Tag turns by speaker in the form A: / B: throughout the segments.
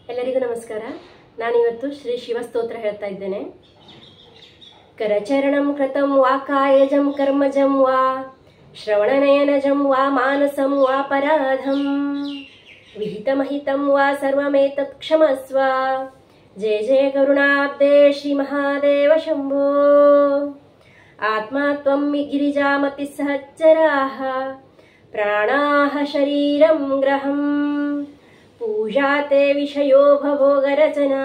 A: ಎಲ್ಲರಿಗೂ ನಮಸ್ಕಾರ. ನಾನಿವತ್ತು ಶ್ರೀ ಶಿವಸ್ತೋತ್ರ ಹೇಳ್ತಾ ಇದ್ದೇನೆ. ಕರಚರಣಂ ಕೃತಂ ವಾ ಕಾಯಜಂ ಕರ್ಮಜಂ ವಾ ಶ್ರವಣನಯನಜಂ ವಾ ಮಾನಸಂ ವಾ ಪರಾಧಂ ವಿಹಿತಮಹಿತಂ ವಾ ಸರ್ವಮೇತತ್ ಕ್ಷಮಸ್ವ. ಜಯ ಜಯ ಕರುಣಾಬ್ಧೇ ಶ್ರೀ ಮಹಾದೇವ ಶಂಭೋ. ಆತ್ಮಾ ತ್ವಂ ಗಿರಿಜಾಮತಿ ಸಹಚರಾಃ ಪ್ರಾಣಾಃ ಶರೀರಂ ಗ್ರಹಂ. पूजाते विषयो भोगरचना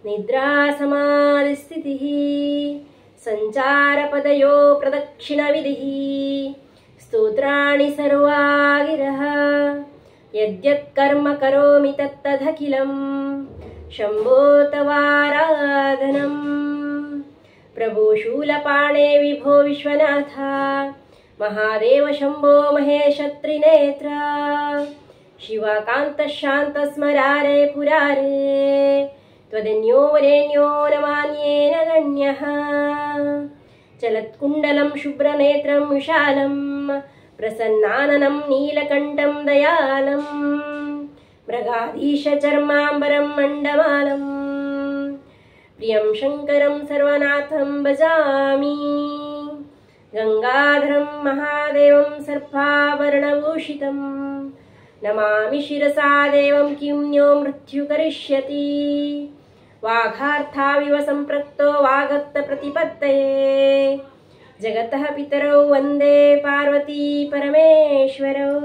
A: निद्रा समाधिस्थितिः संचारपदयो प्रदक्षिणविधिः स्तोत्राणि सर्वा गिरः. यद्यत् कर्म करोमि तत्तदखिलं शम्भो तवाराधनम्. प्रभो शूलपाणे विभो विश्वनाथ महादेव शम्भो महेश त्रिनेत्रा. शिवाकांत शांत स्मरारे पुरारे त्वदन्यो वरेण्यो न मान्येन गण्यः. चलत्कुण्डलं शुभ्रनेत्रं विशालं प्रसन्नाननं नीलकण्ठं दयालं मृगाधीशचर्माम्बरं मण्डमालं प्रियं शङ्करं सर्वनाथं भजामि. गंगाधरं महादेवं सर्पाभरणभूषितं नमामि शिरसा देवं किं नो मृत्यु करिष्यति. वाघार्थाविव सम्पृक्तो वागत्त प्रतिपत्तये जगतः पितरौ वन्दे पार्वती परमेश्वरौ.